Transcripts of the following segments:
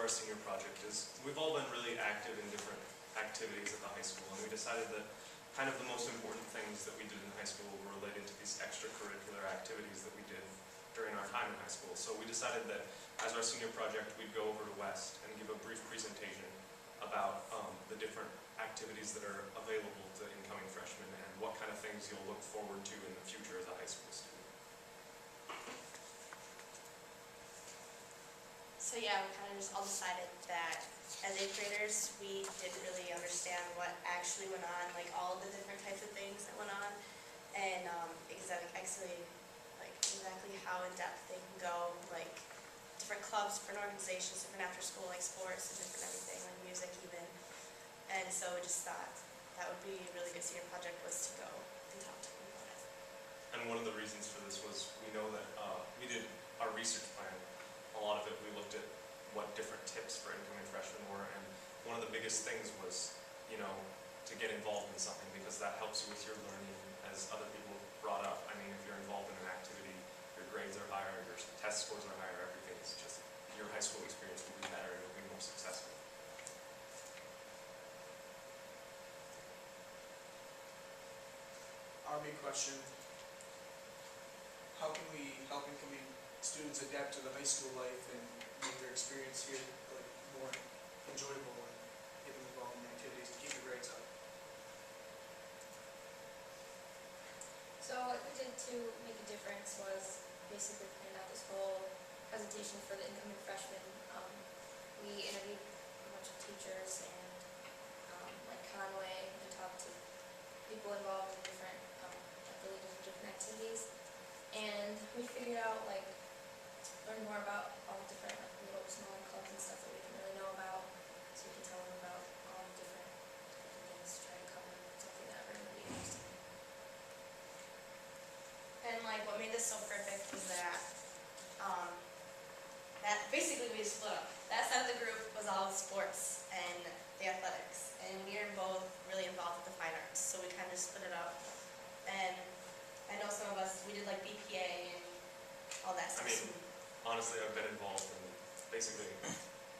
our senior project is we've all been really active in different activities at the high school, and we decided that kind of the most important things that we did in high school were related to these extracurricular activities that we did during our time in high school. So we decided that as our senior project, we'd go over to West and give a brief presentation about the different activities that are available to incoming freshmen and what kind of things you'll look forward to in the future as a high school student. So yeah, we kind of just all decided that as 8th graders, we didn't really understand what actually went on, like all of the different types of things that went on, and exactly how in depth they can go, like different clubs, different organizations, different after school, like sports, and different everything, like music even. And so we just thought that would be a really good senior project was to go and talk to them about it. And one of the reasons for this was we know that we did our research plan. A lot of it we looked at what different tips for incoming freshmen were, and one of the biggest things was, to get involved in something, because that helps you with your learning, as other people brought up. I mean, if you're involved in an activity, your grades are higher, your test scores are higher, everything is just, your high school experience will be better and you'll be more successful. Our big question, how can we help incoming students adapt to the high school life and make their experience here more enjoyable and get them involved in activities to keep their grades up? So what we did to make a difference was basically planned out this whole presentation for the incoming freshmen. We interviewed a bunch of teachers and like Conway, and talked to people involved in different, different activities. And we figured out, learn more about all the different little smaller clubs and stuff that we didn't really know about. So we can tell them about all the different things to try to cover something that we're going to be interested in. And what made this so perfect was that basically we split up. That side of the group was all sports and the athletics, and we are both really involved with the fine arts, so we kind of split it up. And I know some of us, we did BPA and all that stuff. I mean, honestly, I've been involved in basically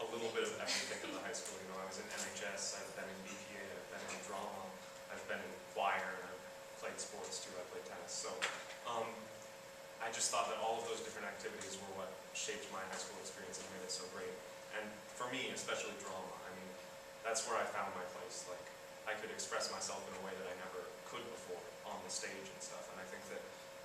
a little bit of everything in the high school. I was in NHS, I've been in BPA, I've been in drama, I've been in choir, and I've played sports too. I played tennis. So I just thought that all of those different activities were what shaped my high school experience and made it so great. And for me, especially drama, I mean, that's where I found my place. I could express myself in a way that I never could before on the stage and stuff. And I think that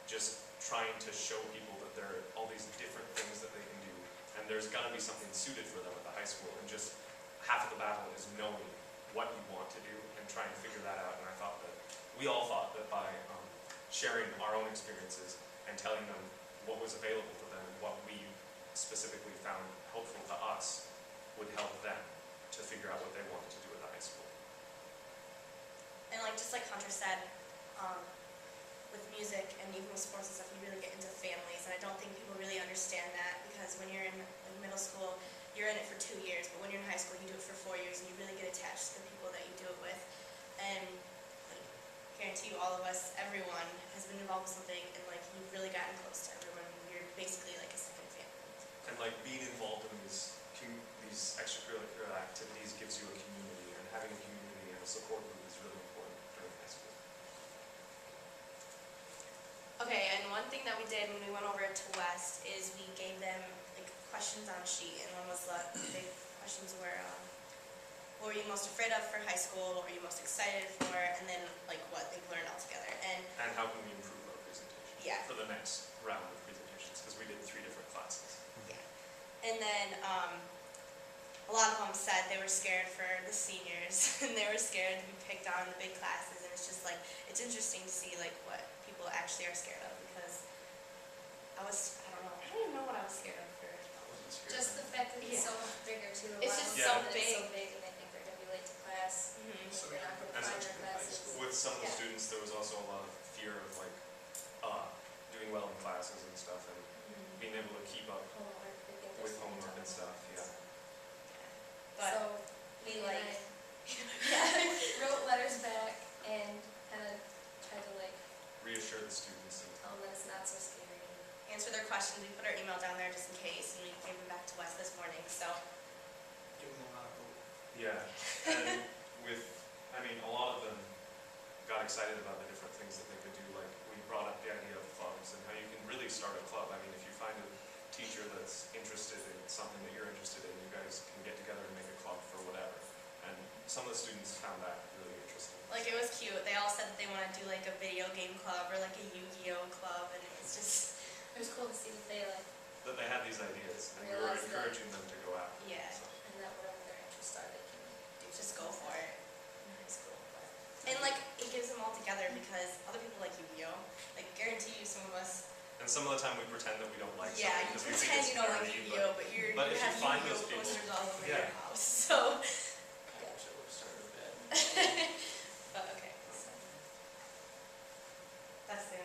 just trying to show people that there are all these different things that they can do, and there's got to be something suited for them at the high school, and just half of the battle is knowing what you want to do and trying to figure that out. And I thought that we all thought that by sharing our own experiences and telling them what was available to them and what we specifically found helpful to us would help them to figure out what they wanted to do at the high school. And just like Hunter said, with music and even with sports and stuff, you really get into families, and I don't think people really understand that, because when you're in middle school, you're in it for 2 years, but when you're in high school, you do it for 4 years, and you really get attached to the people that you do it with. And I guarantee you, all of us, everyone has been involved with something, and you've really gotten close to everyone. You're basically like a second family. And being involved in these extracurricular activities gives you a community, and having a community and a support group is really important during high school. Okay, and one thing that we did when we went over to West is we gave them questions on a sheet, and one was the big questions were, what were you most afraid of for high school, what were you most excited for, and then what they've learned all together. And how can we improve our presentation for the next round of presentations, because we did 3 different classes. Yeah. And then a lot of them said they were scared for the seniors, and they were scared to be picked on in the big classes, and it's just it's interesting to see what people actually are scared of, because I don't even know what I was scared of for. Just the fact that it's so much bigger too. It's just so big. It's so big, and they think they're going to be late to class. So They're not going to find their classes. With some of the students, there was also a lot of fear of doing well in classes and stuff, and being able to keep up Homework, they think with there's homework and stuff. Yeah. But so we wrote letters back and kind of tried to Reassure the students. tell them that it's not so scary. answer their questions. We put our email down there just in case, and we gave them back to Wes this morning. So excited about the different things that they could do. Like, we brought up the idea of clubs and how you can really start a club. I mean, if you find a teacher that's interested in something that you're interested in, you guys can get together and make a club for whatever. And some of the students found that really interesting. Like, it was cute. They all said that they want to do like a video game club or like a Yu-Gi-Oh club, and it's just, It was cool to see that they like, That they had these ideas, and we were Realize that- encouraging them to go out. yeah, So, and that whatever their interests are, they can do. just go for it. In high school, but. And like, it gives them all together because other people like Yu-Gi-Oh. Like, guarantee you some of us, and some of the time we pretend that we don't like yeah, something you because we think pretend it's you don't like nerdy, Yu-Gi-Oh, but you but if you have find Yu-Gi-Oh those people- posters all over Yeah. your house, so. I wish I would have started with that. But okay, so. That's the,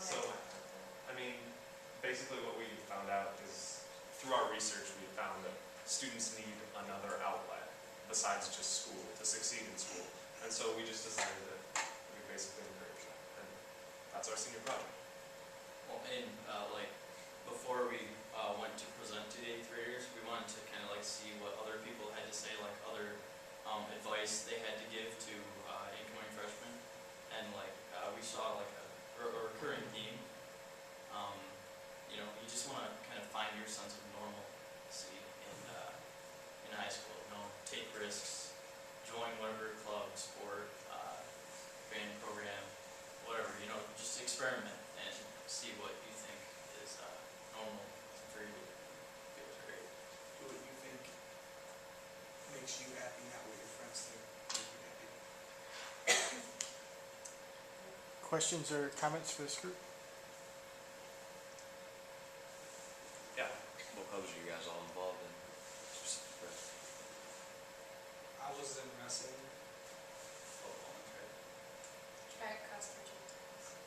So, I mean, basically what we found out is, through our research, we found that students need another outlet besides just school to succeed in school. And so we just decided that we basically encourage that. And that's our senior project. Well, and like before we went to present to the 8th graders, we wanted to kind of like see what other people had to say, like other advice they had to give to incoming freshmen. And like we saw like a recurring theme. You know, you just want to kind of find your sense of normalcy in high school. You know, take risks, join whatever club, sport, band program, whatever. You know, just experiment and see what you think is normal for you. Feels great. Do what you think makes you happy, not what your friends think make you happy. Questions or comments for this group? Yeah. What clubs are you guys all involved in? Specifically? I was in wrestling. Football and track. Track, cross country, tennis.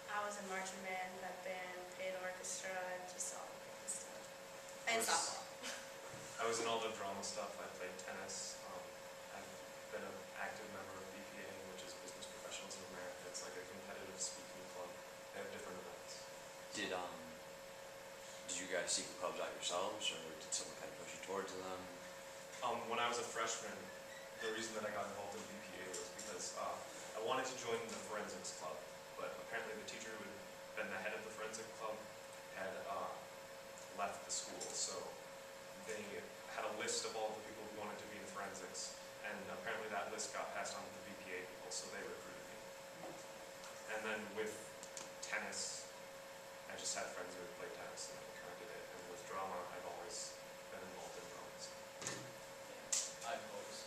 I was in marching band, pep band, paid orchestra, just all the good stuff. And Was- softball. I was in all the drama stuff. I played tennis. I've been an active member of BPA, which is Business Professionals of America. It's like a competitive speaking club. They have different events. Did you guys seek the clubs out yourselves, or did someone kind of push you towards them? When I was a freshman, the reason that I got involved in BPA was because I wanted to join the forensics club, but apparently the teacher who had been the head of the forensic club had left the school, so they had a list of all the people who wanted to be in forensics, and apparently that list got passed on to the BPA people, so they recruited me. And then with tennis, I just had friends who had played tennis, and I kind of did it. And with drama, I've always been involved in drama. So. Yeah, I've always,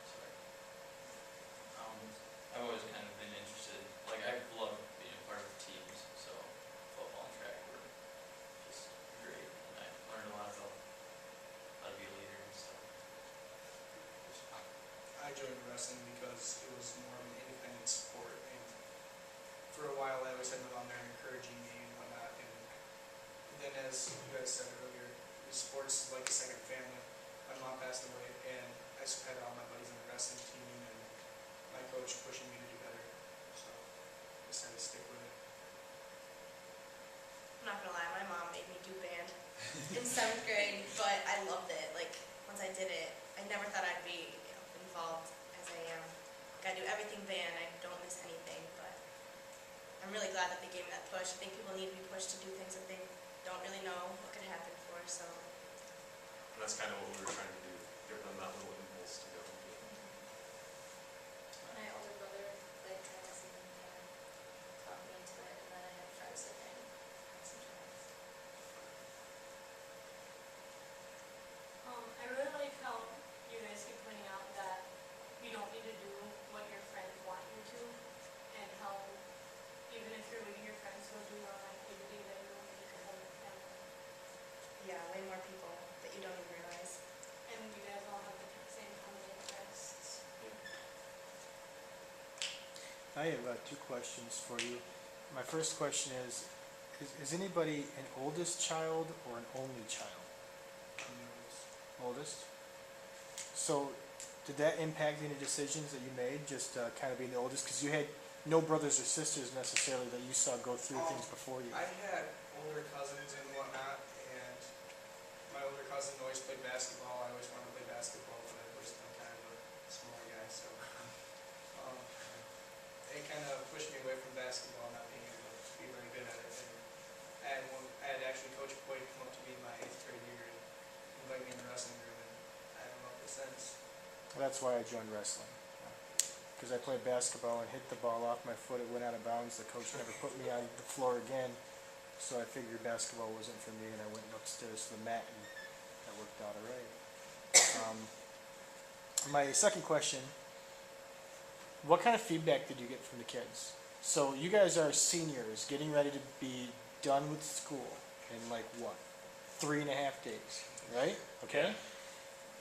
sorry. I've always kind of been interested, like I love being a part of teams, so football and track were just great, and I learned a lot about how to be a leader and stuff. I joined wrestling because it was more of an independent sport, and for a while I always had my mom there encouraging me and whatnot, and then as you guys said earlier, sports is like a second family. My mom passed away, and I still had all my buddies on the wrestling team, and my coach pushing me to do better, so I decided to stick with it. I'm not gonna lie, my mom made me do band in 7th grade, but I loved it. Like, once I did it, I never thought I'd be, involved as I am. Like, I do everything band, I don't miss anything, but I'm really glad that they gave me that push. I think people need to be pushed to do things that they don't really know what could happen for, so. And that's kind of what we were trying to do, give them that little impulse to go and do it. My older brother played tennis and kind of taught me into it, and then I had friends that ran some tennis. I really like how you guys keep pointing out that you don't need to do what your friends want you to, and how even if you're leaving your friends to go do your own activity, that you don't need to hold your family. Yeah, way more people that you don't even realize. And you guys all have the same common interests. I have 2 questions for you. My first question is anybody an oldest child or an only child? I'm nervous. Oldest? So, did that impact any decisions that you made, just kind of being the oldest? Because you had no brothers or sisters necessarily that you saw go through things before you. I had older cousins and whatnot, and my older cousin always played basketball. I always wanted to play basketball, but I was kind of a small guy, so. Well, that's why I joined wrestling. Because I played basketball and hit the ball off my foot, it went out of bounds. The coach never put me on the floor again. So I figured basketball wasn't for me, and I went upstairs to the mat, and that worked out all right. My second question, what kind of feedback did you get from the kids? So you guys are seniors, getting ready to be done with school in like what, 3.5 days, right? Okay.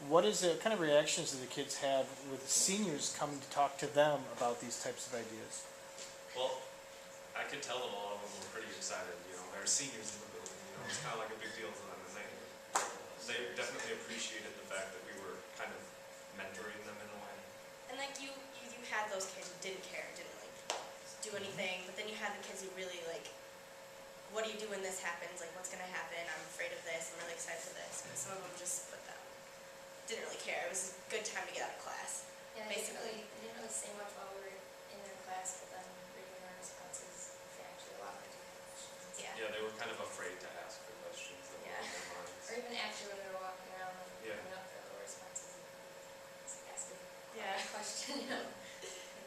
What is the kind of reactions do the kids have with seniors coming to talk to them about these types of ideas? Well, I could tell them a lot of them were pretty excited, you know, there are seniors in the building, you know, it's kind of like a big deal to them, and they definitely appreciated the fact that we were kind of mentoring them in a way. And like you had those kids who didn't care, didn't like do anything, but then you had the kids who really like, what do you do when this happens? Like, what's gonna happen? I'm afraid of this. I'm really excited for this. But some of them just put them, didn't really care. It was a good time to get out of class. Yeah, Basically. they didn't really say much while we were in their class, but then reading our responses, they actually allowed us to ask questions. Yeah. Yeah, they were kind of afraid to ask the questions that were in their minds. Or even actually when we were walking around and Yeah. looking up for the responses, asking Yeah. a question, like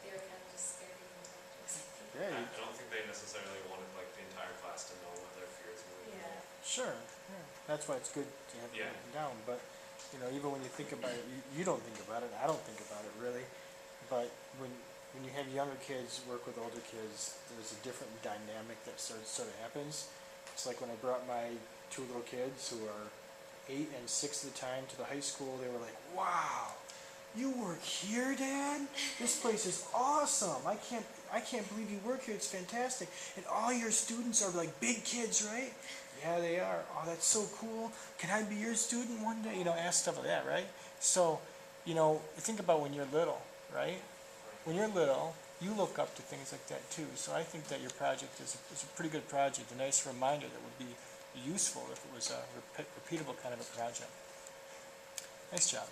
they were kind of just scared to even talk to us, I think. Yeah, I don't think they necessarily wanted like the entire class to know what their fears were. Yeah. sure. Yeah. That's why it's good to have it Yeah. written down. But you know, even when you think about it, you don't think about it. I don't think about it really. But when you have younger kids work with older kids, there's a different dynamic that sort of happens. It's like when I brought my 2 little kids who are 8 and 6 at the time to the high school, they were like, "Wow, you work here, Dad? This place is awesome. I can't believe you work here. It's fantastic. And all your students are like big kids, right?" "Yeah, they are." "Oh, that's so cool. Can I be your student one day?" You know, ask stuff like that, right? So, you know, think about when you're little, right? When you're little, you look up to things like that too. So I think that your project is a pretty good project, a nice reminder that would be useful if it was a repeatable kind of a project. Nice job.